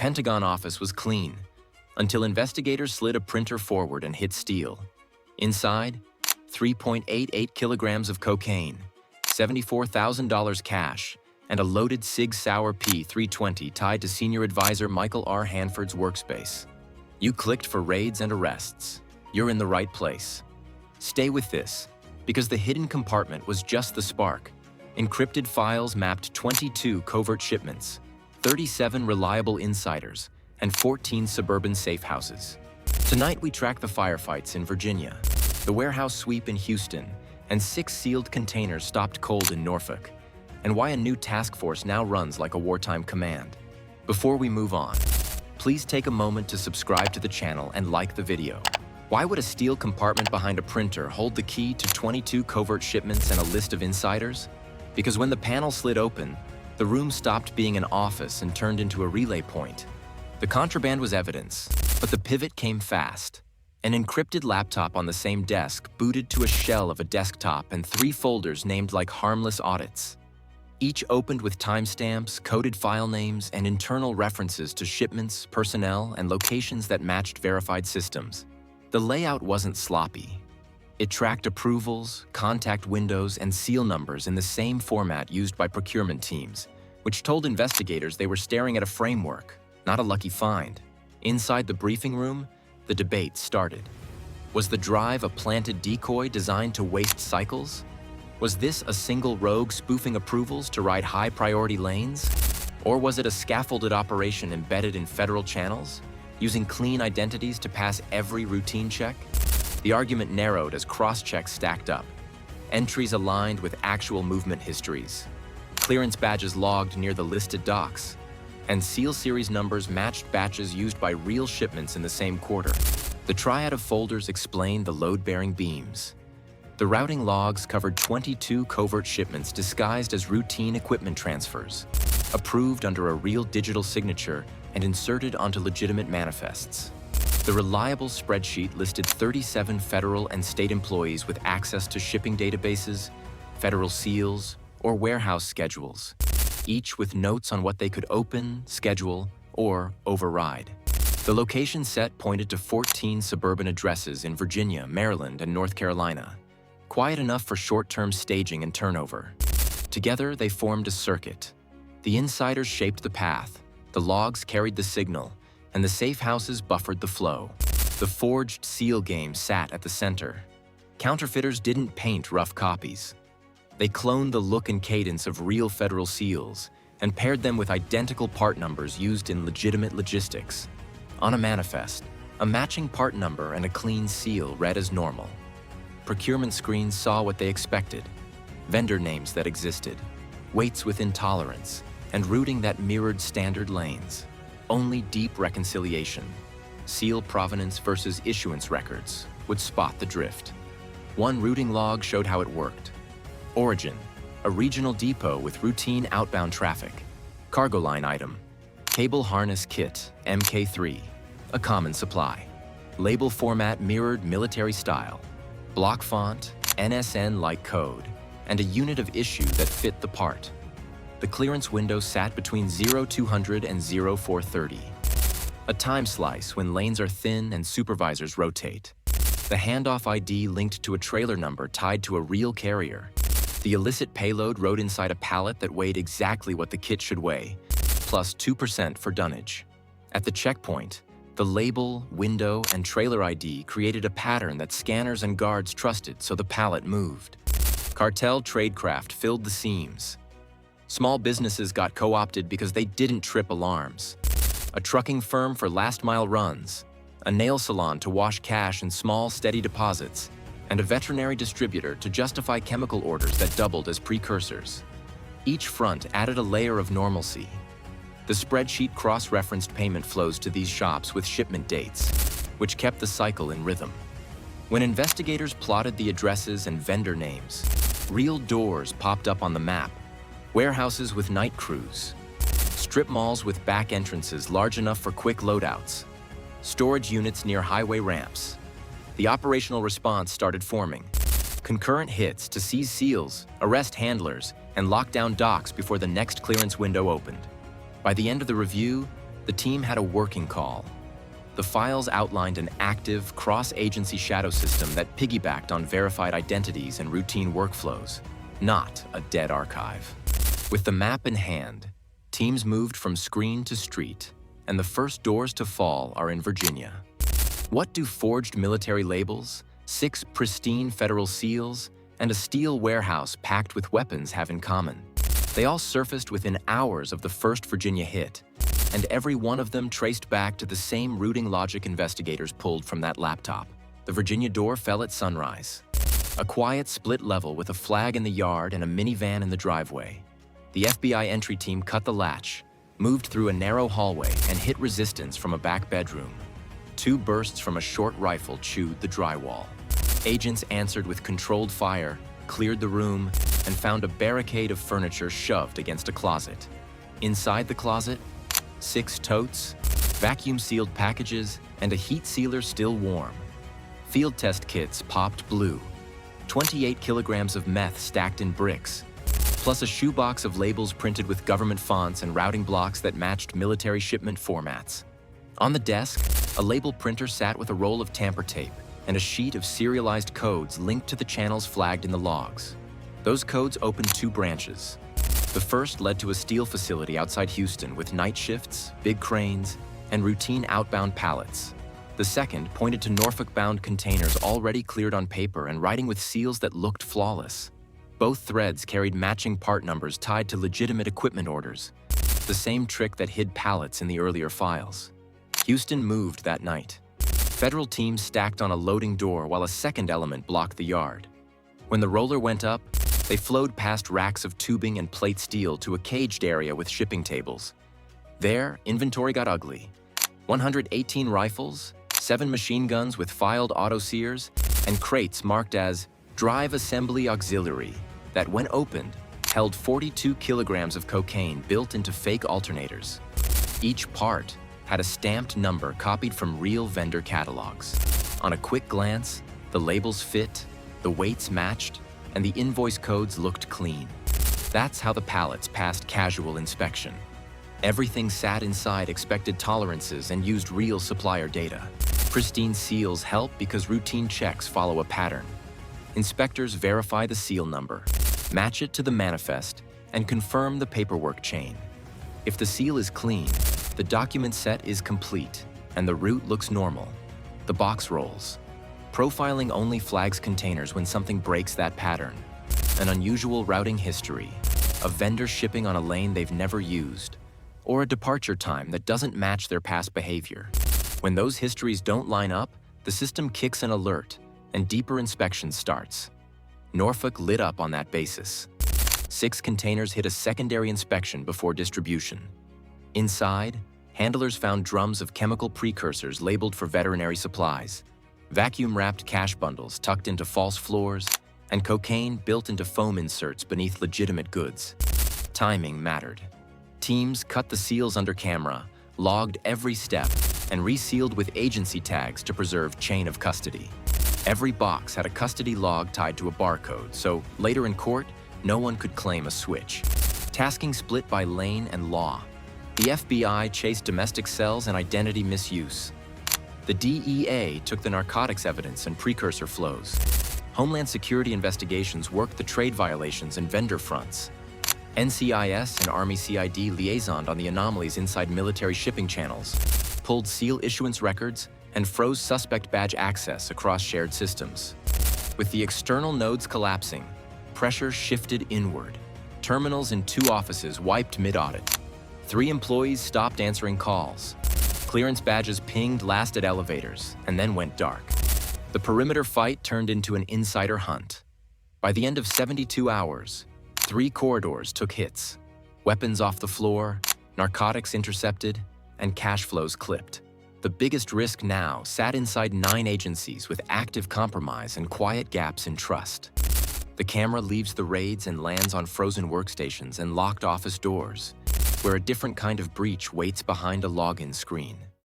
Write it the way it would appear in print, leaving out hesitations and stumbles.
Pentagon office was clean, until investigators slid a printer forward and hit steel. Inside, 3.88 kilograms of cocaine, $74,000 cash, and a loaded Sig Sauer P320 tied to senior advisor Michael R. Hanford's workspace. You clicked for raids and arrests. You're in the right place. Stay with this, because the hidden compartment was just the spark. Encrypted files mapped 22 covert shipments, 37 reliable insiders, and 14 suburban safe houses. Tonight we track the firefights in Virginia, the warehouse sweep in Houston, and 6 sealed containers stopped cold in Norfolk, and why a new task force now runs like a wartime command. Before we move on, please take a moment to subscribe to the channel and like the video. Why would a steel compartment behind a printer hold the key to 22 covert shipments and a list of insiders? Because when the panel slid open, the room stopped being an office and turned into a relay point. The contraband was evidence, but the pivot came fast. An encrypted laptop on the same desk booted to a shell of a desktop and 3 folders named like harmless audits. Each opened with timestamps, coded file names, and internal references to shipments, personnel, and locations that matched verified systems. The layout wasn't sloppy. It tracked approvals, contact windows, and seal numbers in the same format used by procurement teams, which told investigators they were staring at a framework, not a lucky find. Inside the briefing room, the debate started. Was the drive a planted decoy designed to waste cycles? Was this a single rogue spoofing approvals to ride high-priority lanes? Or was it a scaffolded operation embedded in federal channels, using clean identities to pass every routine check? The argument narrowed as cross-checks stacked up. Entries aligned with actual movement histories. Clearance badges logged near the listed docks. And seal series numbers matched batches used by real shipments in the same quarter. The triad of folders explained the load-bearing beams. The routing logs covered 22 covert shipments disguised as routine equipment transfers, approved under a real digital signature and inserted onto legitimate manifests. The reliable spreadsheet listed 37 federal and state employees with access to shipping databases, federal seals, or warehouse schedules, each with notes on what they could open, schedule, or override. The location set pointed to 14 suburban addresses in Virginia, Maryland, and North Carolina, quiet enough for short-term staging and turnover. Together, they formed a circuit. The insiders shaped the path, the logs carried the signal, and the safe houses buffered the flow. The forged seal game sat at the center. Counterfeiters didn't paint rough copies. They cloned the look and cadence of real federal seals and paired them with identical part numbers used in legitimate logistics. On a manifest, a matching part number and a clean seal read as normal. Procurement screens saw what they expected: vendor names that existed, weights within tolerance, and routing that mirrored standard lanes. Only deep reconciliation, seal provenance versus issuance records, would spot the drift. One routing log showed how it worked. Origin, a regional depot with routine outbound traffic. Cargo line item, cable harness kit, MK3, a common supply. Label format mirrored military style. Block font, NSN-like code, and a unit of issue that fit the part. The clearance window sat between 0200 and 0430. A time slice when lanes are thin and supervisors rotate. The handoff ID linked to a trailer number tied to a real carrier. The illicit payload rode inside a pallet that weighed exactly what the kit should weigh, plus 2% for dunnage. At the checkpoint, the label, window, and trailer ID created a pattern that scanners and guards trusted, so the pallet moved. Cartel tradecraft filled the seams. Small businesses got co-opted because they didn't trip alarms. A trucking firm for last-mile runs, a nail salon to wash cash in small, steady deposits, and a veterinary distributor to justify chemical orders that doubled as precursors. Each front added a layer of normalcy. The spreadsheet cross-referenced payment flows to these shops with shipment dates, which kept the cycle in rhythm. When investigators plotted the addresses and vendor names, real doors popped up on the map. Warehouses with night crews, strip malls with back entrances large enough for quick loadouts, storage units near highway ramps. The operational response started forming. Concurrent hits to seize seals, arrest handlers, and lock down docks before the next clearance window opened. By the end of the review, The team had a working call. The files outlined an active, cross-agency shadow system that piggybacked on verified identities and routine workflows, not a dead archive. With the map in hand, teams moved from screen to street, and the first doors to fall are in Virginia. What do forged military labels, 6 pristine federal seals, and a steel warehouse packed with weapons have in common? They all surfaced within hours of the first Virginia hit, and every one of them traced back to the same routing logic investigators pulled from that laptop. The Virginia door fell at sunrise. A quiet split level with a flag in the yard and a minivan in the driveway. The FBI entry team cut the latch, moved through a narrow hallway, and hit resistance from a back bedroom. 2 bursts from a short rifle chewed the drywall. Agents answered with controlled fire, cleared the room, and found a barricade of furniture shoved against a closet. Inside the closet, 6 totes, vacuum-sealed packages, and a heat sealer still warm. Field test kits popped blue. 28 kilograms of meth stacked in bricks, plus a shoebox of labels printed with government fonts and routing blocks that matched military shipment formats. On the desk, a label printer sat with a roll of tamper tape and a sheet of serialized codes linked to the channels flagged in the logs. Those codes opened 2 branches. The first led to a steel facility outside Houston with night shifts, big cranes, and routine outbound pallets. The second pointed to Norfolk-bound containers already cleared on paper and writing with seals that looked flawless. Both threads carried matching part numbers tied to legitimate equipment orders, the same trick that hid pallets in the earlier files. Houston moved that night. Federal teams stacked on a loading door while a second element blocked the yard. When the roller went up, they flowed past racks of tubing and plate steel to a caged area with shipping tables. There, inventory got ugly. 118 rifles, 7 machine guns with filed auto-sears, and crates marked as Drive Assembly Auxiliary that, when opened, held 42 kilograms of cocaine built into fake alternators. Each part had a stamped number copied from real vendor catalogs. On a quick glance, the labels fit, the weights matched, and the invoice codes looked clean. That's how the pallets passed casual inspection. Everything sat inside expected tolerances and used real supplier data. Pristine seals help because routine checks follow a pattern. Inspectors verify the seal number, match it to the manifest, and confirm the paperwork chain. If the seal is clean, the document set is complete, and the route looks normal. The box rolls. Profiling only flags containers when something breaks that pattern. An unusual routing history, a vendor shipping on a lane they've never used, or a departure time that doesn't match their past behavior. When those histories don't line up, the system kicks an alert, and deeper inspection starts. Norfolk lit up on that basis. 6 containers hit a secondary inspection before distribution. Inside, handlers found drums of chemical precursors labeled for veterinary supplies, vacuum-wrapped cash bundles tucked into false floors, and cocaine built into foam inserts beneath legitimate goods. Timing mattered. Teams cut the seals under camera, logged every step, and resealed with agency tags to preserve chain of custody. Every box had a custody log tied to a barcode, so later in court, no one could claim a switch. Tasking split by lane and law. The FBI chased domestic cells and identity misuse. The DEA took the narcotics evidence and precursor flows. Homeland Security investigations worked the trade violations and vendor fronts. NCIS and Army CID liaisoned on the anomalies inside military shipping channels, pulled seal issuance records, and froze suspect badge access across shared systems. With the external nodes collapsing, pressure shifted inward. Terminals in 2 offices wiped mid-audit. 3 employees stopped answering calls. Clearance badges pinged last at elevators and then went dark. The perimeter fight turned into an insider hunt. By the end of 72 hours, 3 corridors took hits. Weapons off the floor, narcotics intercepted, and cash flows clipped. The biggest risk now sat inside 9 agencies with active compromise and quiet gaps in trust. The camera leaves the raids and lands on frozen workstations and locked office doors, where a different kind of breach waits behind a login screen.